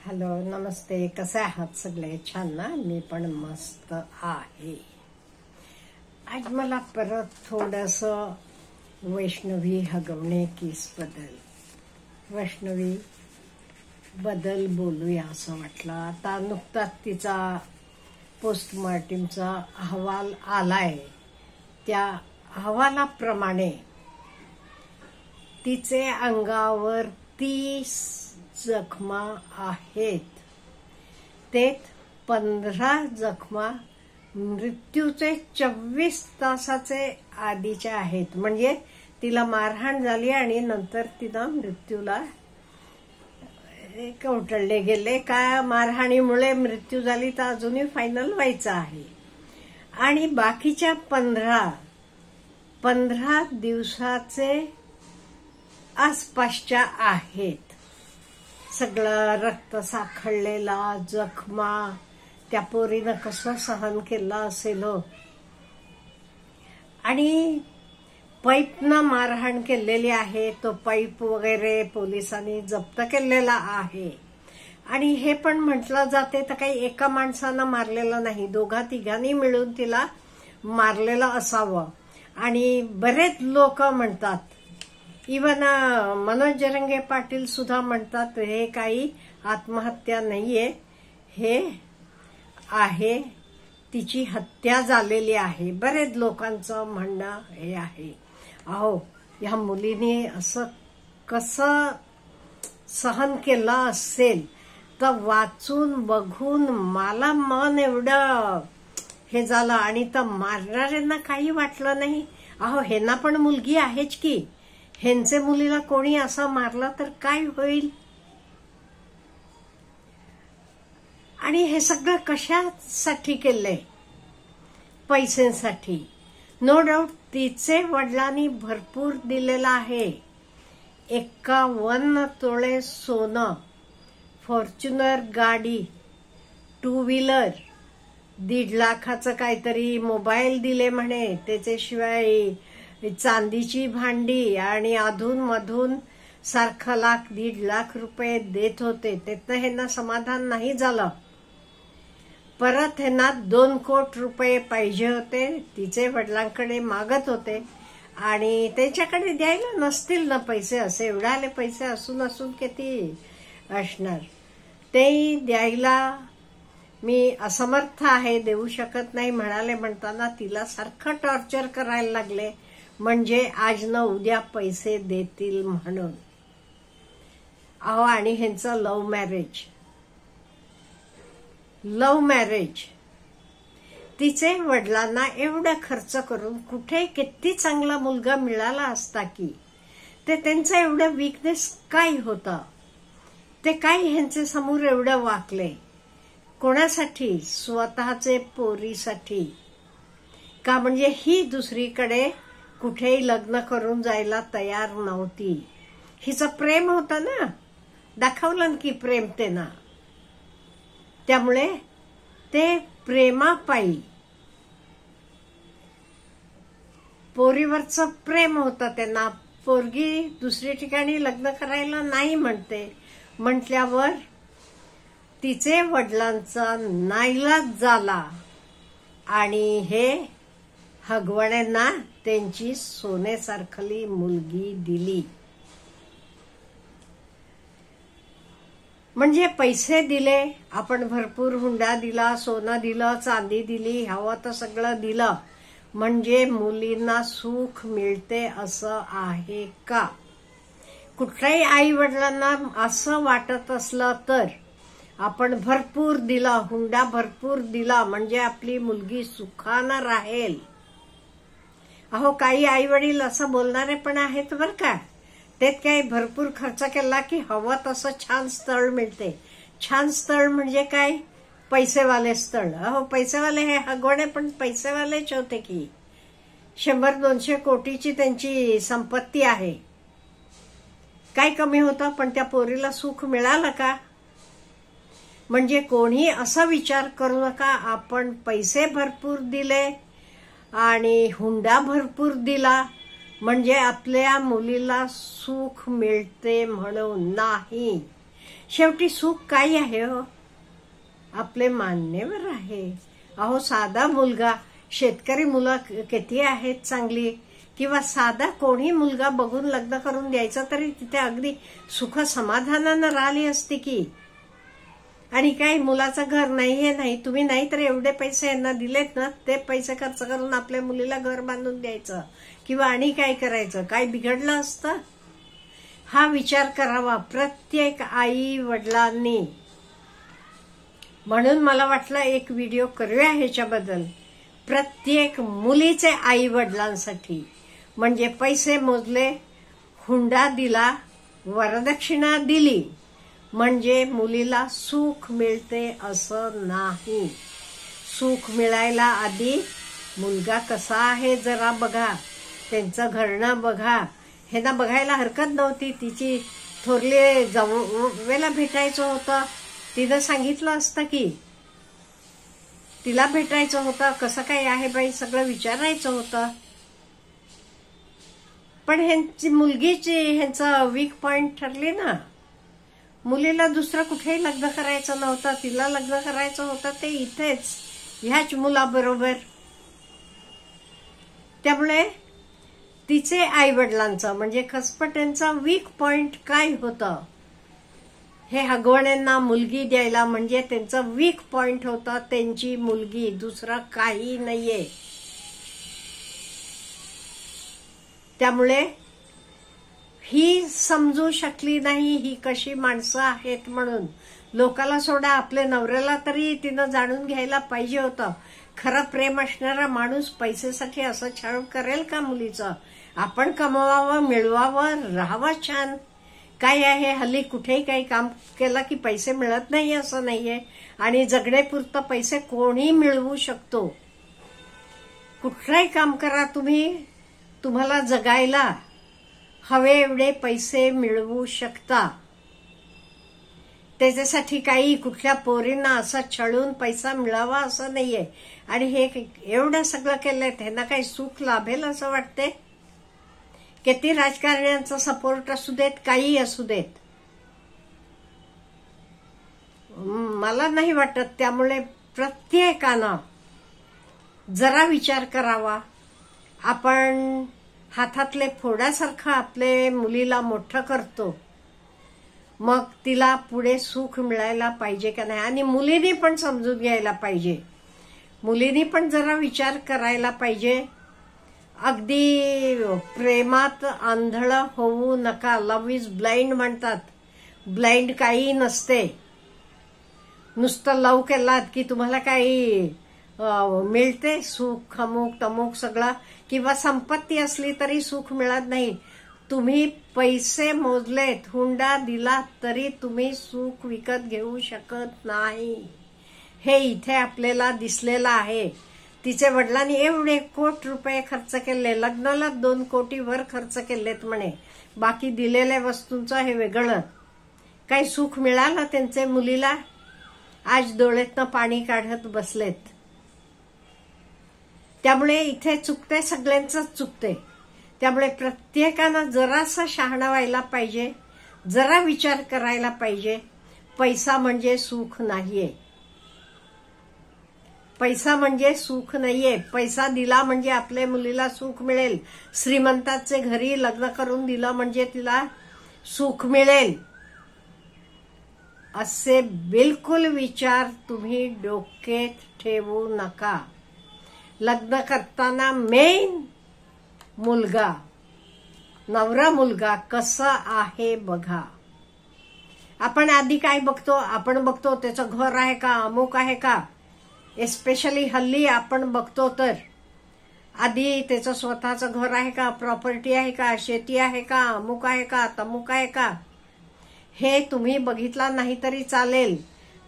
Hello, नमस्ते. कसे आहात सगळे? छान ना? मी पण मस्त आहे. आज मला परत थोडस वैष्णवी हगवणे वैष्णवी बद्दल बोलूया असं वाटलं. आता नुकताच तिचा पोस्टमॉर्टमचा अहवाल आलाय. त्या अहवालाप्रमाणे तिचे अंगावर 30 जखमा आहेत. त्यात 15 जखमा मृत्यूचे 24 तासाचे आधीच्या आहेत. म्हणजे तिला मारहाण झाली आणि नंतर तिनं मृत्यूला कवटळले गेले. का मारहाणीमुळे मृत्यू झाली तर अजूनही फायनल व्हायचं आहे. आणि बाकीच्या 15 दिवसाचे आसपासच्या आहेत. सगळं रक्त साखळलेला, जखमा, त्या पोरीनं कसं सहन केलं असेल. आणि पाईपनं मारहाण केलेली आहे. तो पाईप वगैरे पोलिसांनी जप्त केलेला आहे. आणि हे पण म्हटलं जाते तर काही एका माणसानं मारलेलं नाही, 2-3 मिळून तिला मारलेलं असावं. आणि बरेच लोक म्हणतात, इवन मनोज जरंगे पाटील सुद्धा म्हणतात, हे काही आत्महत्या नाहीये, हे आहे तिची हत्या झालेली आहे. बरेच लोकांचं म्हणणं हे आहे. अहो, या मुलीने असं कसं सहन केलं असेल तर वाचून बघून मला मन एवढं हे झालं. आणि तर मारणाऱ्यांना काही वाटलं नाही. अहो, ह्यांना पण मुलगी आहेच की. ह्यांचे मुलीला कोणी असं मारलं तर काय होईल? आणि हे सगळं कशासाठी केलंय? पैशांसाठी. नो डाऊट तिचे वडिलांनी भरपूर दिलेलं आहे. 51 तोळे सोनं, फॉर्च्युनर गाडी, 2 व्हीलर, 1.5 लाखाचं काहीतरी मोबाईल दिले म्हणे. त्याच्याशिवाय चांदीची भांडी आणि अधून मधून सारखं 1.5 लाख रुपये देत होते. त्यातनं ह्यांना समाधान नाही झालं. परत ह्यांना 2 कोटी रुपये पाहिजे होते. तिचे वडिलांकडे मागत होते आणि त्यांच्याकडे द्यायला नसतील ना पैसे. असे एवढाले पैसे असून किती असणार. ते द्यायला मी असमर्थ आहे, देऊ शकत नाही म्हणाले. म्हणताना तिला सारखं टॉर्चर करायला लागले, म्हणजे आज न उद्या पैसे देतील म्हणून. अहो, आणि ह्यांचं लव्ह मॅरेज. तिचे वडिलांना एवढा खर्च करून कुठे किती चांगला मुलगा मिळाला असता की. ते त्यांचा एवढा वीकनेस काय होता? ते काय ह्यांच्या समोर एवढं वाकले? कोणासाठी? स्वतःचे पोरीसाठी का? म्हणजे ही दुसरीकडे कुठेही लग्न करून जायला तयार नव्हती. हिचं प्रेम होतं ना, दाखवलं की प्रेम ते ना. त्यामुळे ते प्रेमापायी, पोरीवरचं प्रेम होतं त्यांना. पोरगी दुसरी ठिकाणी लग्न करायला नाही म्हणते म्हटल्यावर तिचे वडिलांचा नाईलाज झाला आणि हे हगवण्यांना त्यांची सोन्यासारखली मुलगी दिली. म्हणजे पैसे दिले आपण, भरपूर हुंडा दिला, सोनं दिलं, चांदी दिली, हवं तर सगळं दिलं, म्हणजे मुलींना सुख मिळते असं आहे का? कुठल्याही आई वडिलांना असं वाटत असलं तर आपण भरपूर दिला, हुंडा भरपूर दिला म्हणजे आपली मुलगी सुखानं राहील. अहो, काही आई वडील असं बोलणारे पण आहेत बरं का. त्यात काही भरपूर खर्च केला की हवं तसं छान स्थळ मिळते. छान स्थळ म्हणजे काय? पैसेवाले स्थळ. अहो, पैसेवाले हे हगवणे पण पैसेवालेच होते की. 100-200 कोटीची त्यांची संपत्ती आहे. काय कमी होतं? पण त्या पोरीला सुख मिळालं का? म्हणजे कोणी असा विचार करू नका आपण पैसे भरपूर दिले आणि हुंडा भरपूर दिला म्हणजे आपल्या मुलीला सुख मिळते म्हणून नाही. शेवटी सुख काय आहे हो? आपले मान्यवर आहे. अहो साधा मुलगा, शेतकरी मुलं किती आहेत चांगली, किंवा साधा कोणी मुलगा बघून लग्न करून द्यायचं तरी तिथे अगदी सुख समाधानानं राहिली असती की. आणि काही मुलाचं घर नाही, हे नाही, तुम्ही नाही तर एवढे पैसे यांना दिलेत ना, ते पैसे खर्च करून आपल्या मुलीला घर बांधून द्यायचं किंवा आणि काय करायचं, काय बिघडलं असतं? हा विचार करावा प्रत्येक आई वडिलांनी. म्हणून मला वाटलं एक व्हिडिओ करूया ह्याच्याबद्दल, प्रत्येक मुलीचे आई वडिलांसाठी. म्हणजे पैसे मोजले, हुंडा दिला, वरदक्षिणा दिली म्हणजे मुलीला सुख मिळते असं नाही. सुख मिळायला आधी मुलगा कसा आहे जरा बघा, त्यांचं घरनं बघा. हे ना बघायला हरकत नव्हती. तिची थोरली जाऊवेला भेटायचं होतं, तिनं सांगितलं असतं की तिला भेटायचं होतं, कसं काय आहे बाई सगळं विचारायचं होतं. पण ह्यांची मुलगीची ह्यांचं वीक पॉइंट ठरली ना. मुलीला दुसरं कुठेही लग्न करायचं नव्हतं, तिला लग्न करायचं होतं ते इथेच ह्याच मुलाबरोबर. त्यामुळे तिचे आई वडिलांचं म्हणजे खसपट्यांचा वीक पॉइंट काय होतं, हे हगवण्यांना मुलगी द्यायला म्हणजे त्यांचा वीक पॉइंट होता त्यांची मुलगी, दुसरा काही नाहीये. त्यामुळे ही समजू शकली नाही ही कशी माणसं आहेत म्हणून. लोकाला सोडा, आपल्या नवऱ्याला तरी तिनं जाणून घ्यायला पाहिजे होतं. खरं प्रेम असणारा माणूस पैसेसाठी असं छळ करेल का मुलीचं? आपण कमवावं, मिळवावं, राहावं छान. काय आहे हल्ली कुठेही काही काम केलं की पैसे मिळत नाही असं नाहीये. आणि जगण्यापुरतं पैसे कोणी मिळवू शकतो. कुठलंही काम करा तुम्ही, तुम्हाला जगायला हवे एवढे पैसे मिळवू शकता. त्याच्यासाठी काही कुठल्या पोरींना असं छळून पैसा मिळावा असं नाहीये. आणि हे एवढं सगळं केलंय त्यांना काही सुख लाभेल असं वाटते? किती राजकारण्यांचा सपोर्ट असू देत, काही असू देत, मला नाही वाटत. त्यामुळे प्रत्येकानं जरा विचार करावा. आपण हातातले फोडासारखं आपले मुलीला मोठं करतो, मग तिला पुढे सुख मिळायला पाहिजे का नाही. आणि मुलीनी पण समजून घ्यायला पाहिजे, मुलीनी पण जरा विचार करायला पाहिजे. अगदी प्रेमात आंधळ होऊ नका. लव्ह इज ब्लाइंड म्हणतात. ब्लाइंड काही नसते. नुसतं लव केलात की तुम्हाला काही मिळते सुख, अमुक तमुक सगळं, किंवा संपत्ती असली तरी सुख मिळत नाही. तुम्ही पैसे मोजलेत, हुंडा दिला तरी तुम्ही सुख विकत घेऊ शकत नाही. हे इथे आपल्याला दिसलेलं आहे. तिचे वडिलांनी एवढे कोटी रुपये खर्च केले, लग्नाला 2 कोटीवर खर्च केलेत म्हणे. बाकी दिलेल्या वस्तूंचं हे वेगळं. काही सुख मिळालं त्यांचे मुलीला? आज डोळ्यातनं पाणी काढत बसलेत. त्यामुळे इथे चुकते, सगळ्यांचंच चुकते. त्यामुळे प्रत्येकानं जरासं शहाणा व्हायला पाहिजे, जरा विचार करायला पाहिजे. पैसा म्हणजे सुख नाहीये. पैसा म्हणजे सुख नाहीये. पैसा दिला म्हणजे आपल्या मुलीला सुख मिळेल. श्रीमंताचे घरी लग्न करून दिलं म्हणजे तिला सुख मिळेल असे बिलकुल विचार तुम्ही डोक्यात ठेवू नका. लग्न करताना मेन मुलगा, नवरा मुलगा कसा आहे बघा. आपण आधी काय बघतो? आपण बघतो त्याचं घर आहे का, अमुक आहे का. एस्पेशली हल्ली आपण बघतो तर आधी त्याचं स्वतःचं घर आहे का, प्रॉपर्टी आहे का, शेती आहे का, अमुक आहे का, तमुक आहे का. हे तुम्ही बघितला नाही तरी चालेल.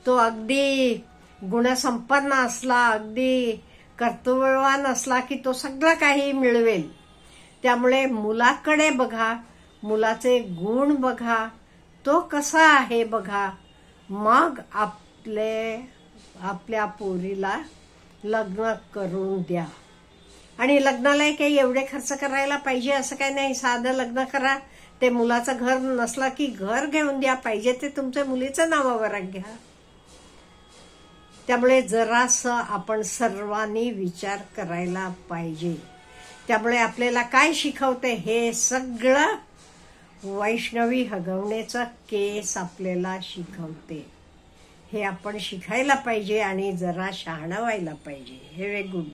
तो अगदी गुणसंपन्न असला, अगदी कर्तव्यवान असला की तो सगळं काही मिळवेल. त्यामुळे मुलाकडे बघा, मुलाचे गुण बघा, तो कसा आहे बघा. मग आपल्या पोरीला लग्न करून द्या. आणि लग्नाला काही एवढे खर्च करायला पाहिजे असं काही नाही. साधं लग्न करा, ते मुलाचं घर नसला की घर घेऊन द्या, पाहिजे ते तुमच्या मुलीचं नावावर घ्या. त्यामुळे जरासं आपण सर्वांनी विचार करायला पाहिजे. त्यामुळे आपल्याला काय शिकवते हे सगळं वैष्णवी हगवण्याचा केस आपल्याला शिकवते. हे आपण शिकायला पाहिजे आणि जरा शहाणा व्हायला पाहिजे. हे गुड.